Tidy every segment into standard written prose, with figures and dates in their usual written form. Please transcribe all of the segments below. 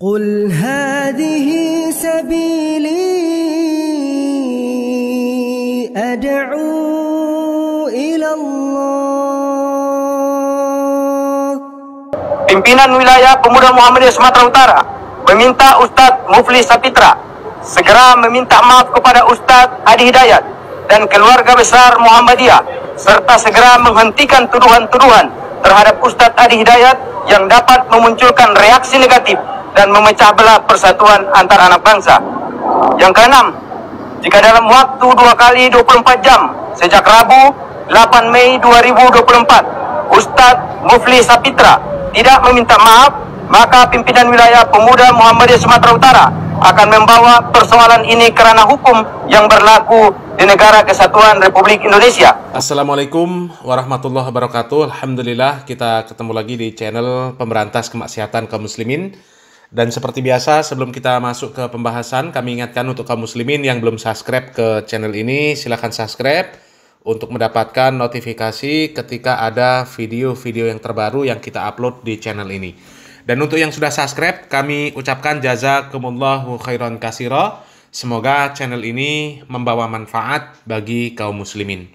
قل هذه سبيلي أدعو إلى الله. Pimpinan Wilayah Pemuda Muhammadiyah Sumatera Utara meminta Ustadz Mufli Sapitra segera meminta maaf kepada Ustadz Adi Hidayat dan keluarga besar Muhammadiyah, serta segera menghentikan tuduhan-tuduhan terhadap Ustadz Adi Hidayat yang dapat memunculkan reaksi negatif dan memecah belah persatuan antar anak bangsa. Yang keenam, jika dalam waktu 2 kali 24 jam sejak Rabu 8 Mei 2024 Ustadz Mufli Sapitra tidak meminta maaf, maka pimpinan Wilayah Pemuda Muhammadiyah Sumatera Utara akan membawa persoalan ini ke ranah hukum yang berlaku di Negara Kesatuan Republik Indonesia. Assalamualaikum warahmatullahi wabarakatuh. Alhamdulillah kita ketemu lagi di channel Pemberantas Kemaksiatan kaum muslimin. Dan seperti biasa, sebelum kita masuk ke pembahasan, kami ingatkan untuk kaum muslimin yang belum subscribe ke channel ini, silahkan subscribe untuk mendapatkan notifikasi ketika ada video-video yang terbaru yang kita upload di channel ini. Dan untuk yang sudah subscribe, kami ucapkan jazakumullahu khairan katsira. Semoga channel ini membawa manfaat bagi kaum muslimin.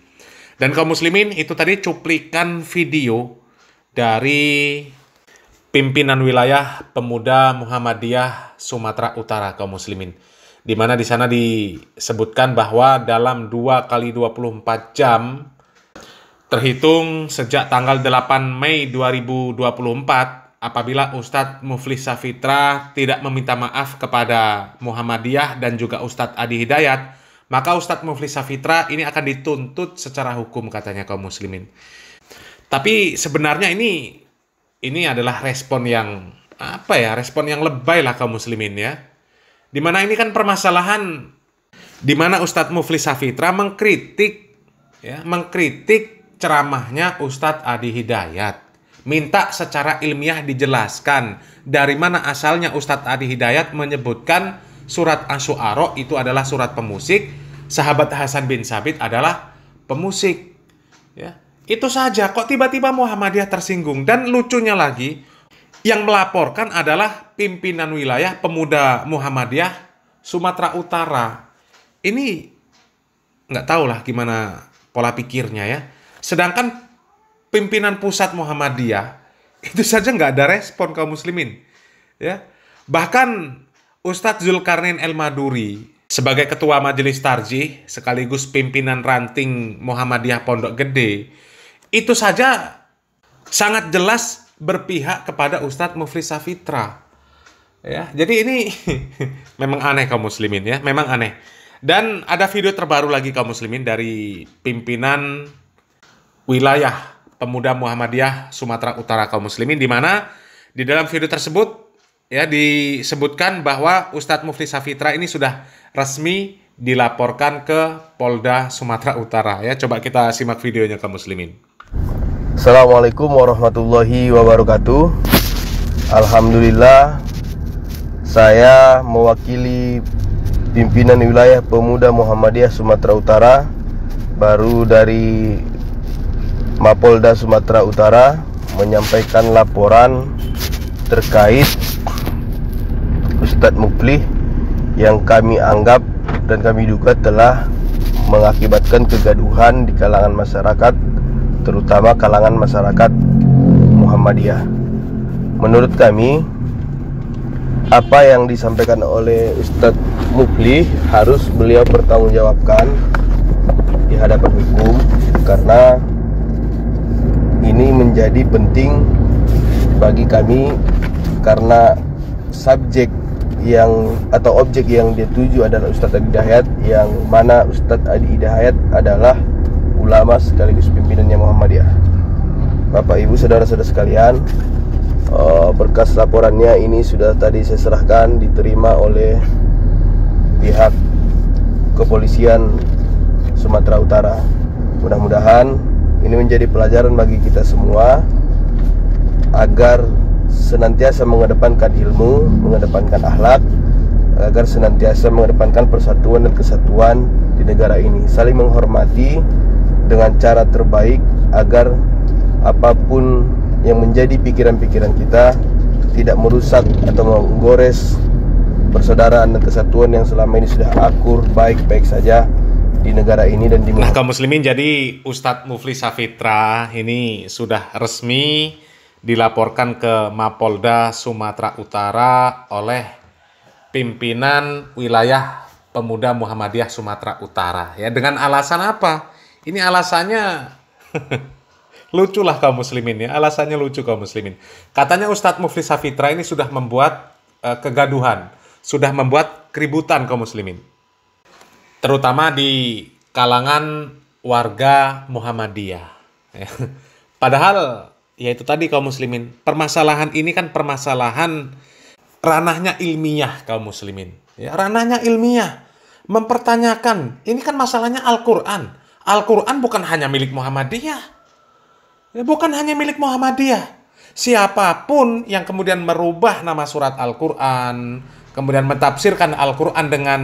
Dan kaum muslimin, itu tadi cuplikan video dari pimpinan Wilayah Pemuda Muhammadiyah Sumatera Utara kaum muslimin, di mana di sana disebutkan bahwa dalam 2 kali 24 jam terhitung sejak tanggal 8 Mei 2024, apabila Ustadz Mufli Sapitra tidak meminta maaf kepada Muhammadiyah dan juga Ustadz Adi Hidayat, maka Ustadz Mufli Sapitra ini akan dituntut secara hukum, katanya kaum muslimin. Tapi sebenarnya ini adalah respon yang respon yang lebay lah kaum muslimin ya. Dimana ini kan permasalahan dimana Ustadz Mufli Sapitra mengkritik ceramahnya Ustadz Adi Hidayat. Minta secara ilmiah dijelaskan dari mana asalnya Ustadz Adi Hidayat menyebutkan surat Asy-Syu'ara itu adalah surat pemusik, sahabat Hasan bin Sabit adalah pemusik. Ya. Itu saja, kok tiba-tiba Muhammadiyah tersinggung. Dan lucunya lagi, yang melaporkan adalah pimpinan Wilayah Pemuda Muhammadiyah Sumatera Utara. Ini nggak tahulah gimana pola pikirnya ya. Sedangkan pimpinan pusat Muhammadiyah itu saja nggak ada respon kaum muslimin. Ya. Bahkan Ustadz Zulkarnain El-Maduri sebagai ketua Majelis Tarjih sekaligus pimpinan ranting Muhammadiyah Pondok Gede, itu saja sangat jelas berpihak kepada Ustadz Mufli Sapitra. Ya, jadi ini memang aneh kaum muslimin ya, memang aneh. Dan ada video terbaru lagi kaum muslimin dari pimpinan Wilayah Pemuda Muhammadiyah Sumatera Utara kaum muslimin, di mana di dalam video tersebut ya disebutkan bahwa Ustadz Mufli Sapitra ini sudah resmi dilaporkan ke Polda Sumatera Utara ya. Coba kita simak videonya kaum muslimin. Assalamualaikum warahmatullahi wabarakatuh. Alhamdulillah, saya mewakili pimpinan Wilayah Pemuda Muhammadiyah Sumatera Utara, baru dari Mapolda Sumatera Utara, menyampaikan laporan terkait Ustadz Mufli yang kami anggap dan kami duga telah mengakibatkan kegaduhan di kalangan masyarakat, terutama kalangan masyarakat Muhammadiyah. Menurut kami, apa yang disampaikan oleh Ustadz Mufli harus beliau pertanggungjawabkan di hadapan hukum, karena ini menjadi penting bagi kami, karena subjek yang atau objek yang dia tuju adalah Ustadz Adi Hidayat, yang mana Ustadz Adi Hidayat adalah ulama sekaligus pimpinannya Muhammadiyah. Bapak Ibu saudara-saudara sekalian, berkas laporannya ini sudah tadi saya serahkan, diterima oleh pihak kepolisian Sumatera Utara. Mudah-mudahan ini menjadi pelajaran bagi kita semua agar senantiasa mengedepankan ilmu, mengedepankan akhlak, agar senantiasa mengedepankan persatuan dan kesatuan di negara ini, saling menghormati dengan cara terbaik, agar apapun yang menjadi pikiran-pikiran kita tidak merusak atau menggores persaudaraan dan kesatuan yang selama ini sudah akur baik-baik saja di negara ini dan di Nah, kaum muslimin, jadi Ustadz Mufli Safitra ini sudah resmi dilaporkan ke Mapolda Sumatera Utara oleh pimpinan wilayah Pemuda Muhammadiyah Sumatera Utara. Ya, dengan alasan apa? Ini alasannya lucu lah kaum muslimin ya. Alasannya lucu kaum muslimin. Katanya Ustadz Mufli Safitra ini sudah membuat kegaduhan, sudah membuat keributan kaum muslimin. Terutama di kalangan warga Muhammadiyah. Ya. Padahal ya itu tadi kaum muslimin, permasalahan ini kan permasalahan ranahnya ilmiah kaum muslimin. Ya, ranahnya ilmiah. Mempertanyakan, ini kan masalahnya Al-Quran. Al-Quran bukan hanya milik Muhammadiyah. Ya, bukan hanya milik Muhammadiyah. Siapapun yang kemudian merubah nama surat Al-Quran, kemudian mentafsirkan Al-Quran dengan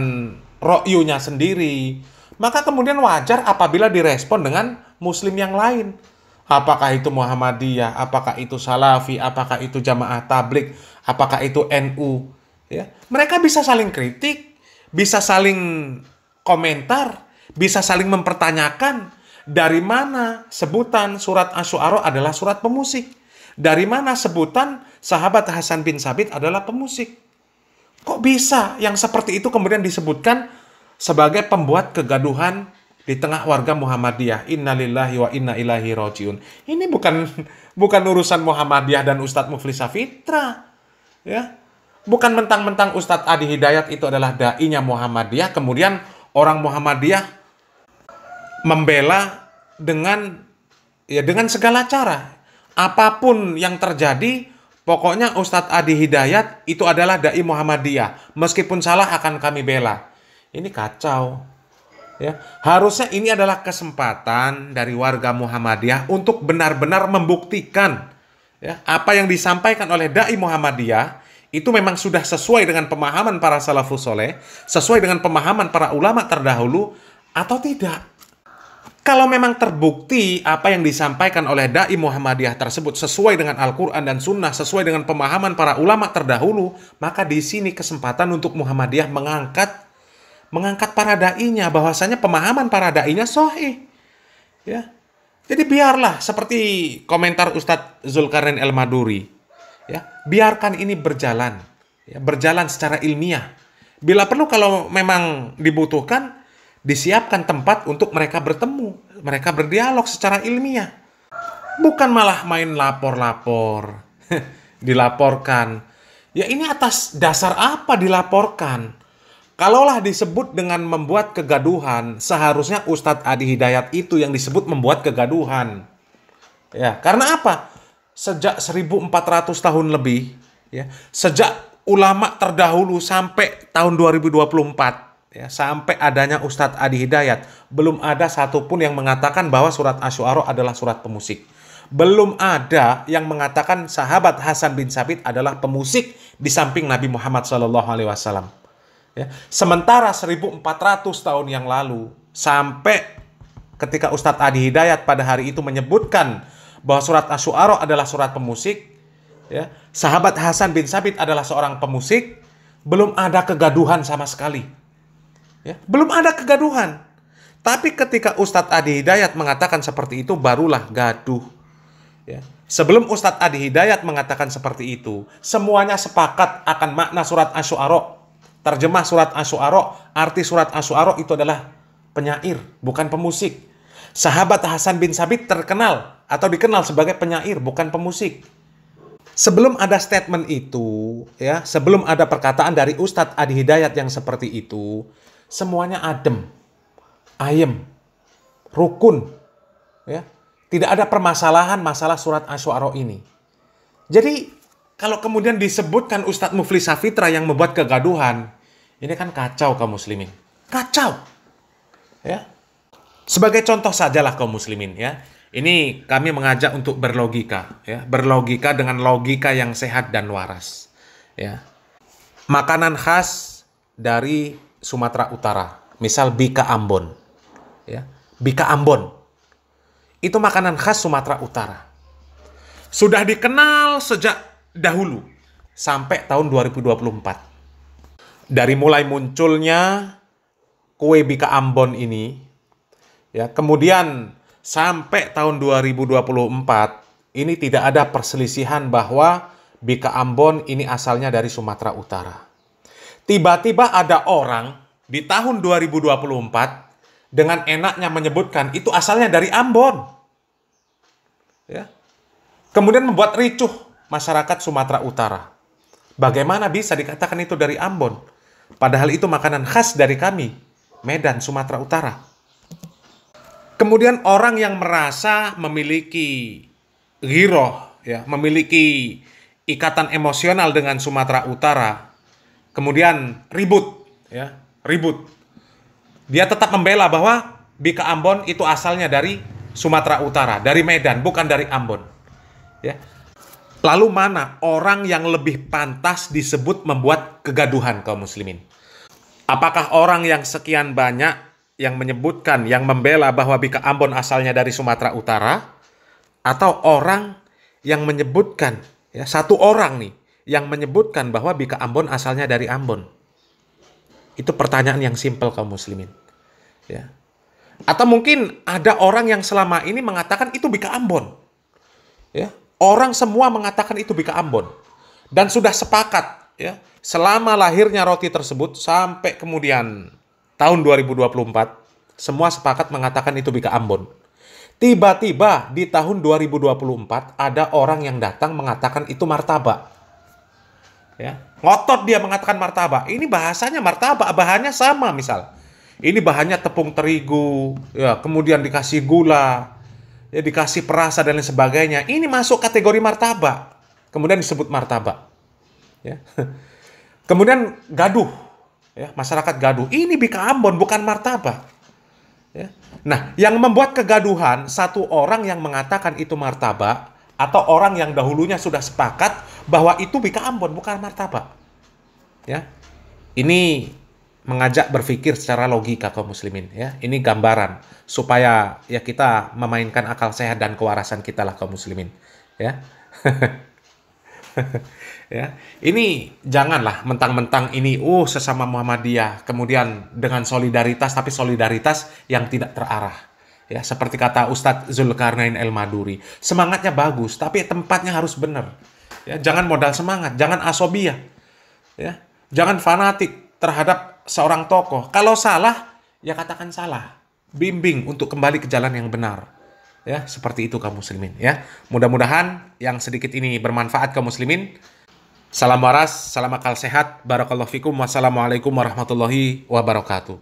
ro'yunya sendiri, maka kemudian wajar apabila direspon dengan muslim yang lain. Apakah itu Muhammadiyah, apakah itu Salafi, apakah itu Jamaah Tabligh, apakah itu NU. Ya, mereka bisa saling kritik, bisa saling komentar, bisa saling mempertanyakan dari mana sebutan surat Asy-Syu'ara adalah surat pemusik. Dari mana sebutan sahabat Hasan bin Sabit adalah pemusik. Kok bisa yang seperti itu kemudian disebutkan sebagai pembuat kegaduhan di tengah warga Muhammadiyah? Innalillahi wa inna ilaihi rajiun. Ini bukan urusan Muhammadiyah dan Ustadz Mufli Safitra. Ya. Bukan mentang-mentang Ustadz Adi Hidayat itu adalah da'inya Muhammadiyah, kemudian orang Muhammadiyah membela dengan segala cara. Apapun yang terjadi, pokoknya Ustadz Adi Hidayat itu adalah da'i Muhammadiyah. Meskipun salah akan kami bela. Ini kacau. Ya, harusnya ini adalah kesempatan dari warga Muhammadiyah untuk benar-benar membuktikan ya, apa yang disampaikan oleh da'i Muhammadiyah itu memang sudah sesuai dengan pemahaman para salafus soleh, sesuai dengan pemahaman para ulama terdahulu, atau tidak. Kalau memang terbukti apa yang disampaikan oleh da'i Muhammadiyah tersebut sesuai dengan Al-Quran dan Sunnah, sesuai dengan pemahaman para ulama terdahulu, maka di sini kesempatan untuk Muhammadiyah mengangkat para da'inya, bahwasanya pemahaman para da'inya sahih. Ya. Jadi biarlah seperti komentar Ustadz Zulkarnain El-Maduri. Ya, biarkan ini berjalan, ya, berjalan secara ilmiah. Bila perlu kalau memang dibutuhkan, disiapkan tempat untuk mereka bertemu, mereka berdialog secara ilmiah. Bukan malah main lapor-lapor, dilaporkan. Ya ini atas dasar apa dilaporkan? Kalaulah disebut dengan membuat kegaduhan, seharusnya Ustadz Adi Hidayat itu yang disebut membuat kegaduhan. Ya, karena apa? Sejak 1400 tahun lebih, ya, sejak ulama terdahulu sampai tahun 2024, ya, sampai adanya Ustadz Adi Hidayat, belum ada satupun yang mengatakan bahwa surat Asy-Syu'ara adalah surat pemusik. Belum ada yang mengatakan sahabat Hasan bin Sabit adalah pemusik di samping Nabi Muhammad SAW. Ya, sementara 1400 tahun yang lalu, sampai ketika Ustadz Adi Hidayat pada hari itu menyebutkan bahwa surat Asy-Syu'ara adalah surat pemusik, ya, sahabat Hasan bin Sabit adalah seorang pemusik, belum ada kegaduhan sama sekali. Ya, belum ada kegaduhan. Tapi ketika Ustadz Adi Hidayat mengatakan seperti itu, barulah gaduh. Ya. Sebelum Ustadz Adi Hidayat mengatakan seperti itu, semuanya sepakat akan makna surat Asy-Syu'ara. Terjemah surat Asy-Syu'ara, arti surat Asy-Syu'ara itu adalah penyair, bukan pemusik. Sahabat Hasan bin Sabit terkenal atau dikenal sebagai penyair, bukan pemusik. Sebelum ada statement itu, ya, sebelum ada perkataan dari Ustadz Adi Hidayat yang seperti itu, semuanya adem, ayem, rukun, ya. Tidak ada permasalahan masalah surat Asy-Syu'ara ini. Jadi kalau kemudian disebutkan Ustadz Mufli Safitra yang membuat kegaduhan, ini kan kacau kaum muslimin, kacau, ya. Sebagai contoh sajalah kaum muslimin, ya. Ini kami mengajak untuk berlogika, ya, berlogika dengan logika yang sehat dan waras, ya. Makanan khas dari Sumatera Utara, misal bika Ambon, ya. Bika Ambon itu makanan khas Sumatera Utara. Sudah dikenal sejak dahulu. sampai tahun 2024. Dari mulai munculnya kue Bika Ambon ini, ya, kemudian sampai tahun 2024, ini tidak ada perselisihan bahwa Bika Ambon ini asalnya dari Sumatera Utara. Tiba-tiba ada orang di tahun 2024 dengan enaknya menyebutkan itu asalnya dari Ambon. Ya. Kemudian membuat ricuh masyarakat Sumatera Utara. Bagaimana bisa dikatakan itu dari Ambon? Padahal itu makanan khas dari kami, Medan, Sumatera Utara. Kemudian orang yang merasa memiliki ghiroh, ya, memiliki ikatan emosional dengan Sumatera Utara, kemudian ribut, ya, ribut. Dia tetap membela bahwa Bika Ambon itu asalnya dari Sumatera Utara, dari Medan, bukan dari Ambon. Ya. Lalu mana orang yang lebih pantas disebut membuat kegaduhan kaum muslimin? Apakah orang yang sekian banyak yang menyebutkan, yang membela bahwa Bika Ambon asalnya dari Sumatera Utara? Atau orang yang menyebutkan, ya, satu orang nih, yang menyebutkan bahwa Bika Ambon asalnya dari Ambon? Itu pertanyaan yang simpel kaum muslimin. Ya. Atau mungkin ada orang yang selama ini mengatakan itu Bika Ambon. Ya. Orang semua mengatakan itu Bika Ambon. Dan sudah sepakat, ya, selama lahirnya roti tersebut sampai kemudian tahun 2024, semua sepakat mengatakan itu Bika Ambon. Tiba-tiba di tahun 2024 ada orang yang datang mengatakan itu martabak. Ya, ngotot dia mengatakan martabak. Ini bahasanya martabak, bahannya sama misal. Ini bahannya tepung terigu, ya, kemudian dikasih gula, ya, dikasih perasa dan lain sebagainya. Ini masuk kategori martabak. Kemudian disebut martabak. Ya. Kemudian gaduh, ya, masyarakat gaduh. Ini Bika Ambon bukan martabak. Ya. Nah, yang membuat kegaduhan satu orang yang mengatakan itu martabak atau orang yang dahulunya sudah sepakat bahwa itu Bika Ambon bukan martabak. Ya. Ini mengajak berpikir secara logika kaum muslimin, ya. Ini gambaran supaya ya kita memainkan akal sehat dan kewarasan kita lah kaum muslimin, ya. Ya. Ini janganlah mentang-mentang ini sesama Muhammadiyah, kemudian dengan solidaritas, tapi solidaritas yang tidak terarah. Ya, seperti kata Ustadz Zulkarnain El-Maduri, semangatnya bagus, tapi tempatnya harus benar. Ya, jangan modal semangat, jangan asobiyah. Ya. Jangan fanatik terhadap seorang tokoh. Kalau salah, ya katakan salah. Bimbing untuk kembali ke jalan yang benar. Ya, seperti itu kaum muslimin, ya. Mudah-mudahan yang sedikit ini bermanfaat kaum muslimin. Salam waras, salam akal sehat. Barakallahu fikum. Wassalamualaikum warahmatullahi wabarakatuh.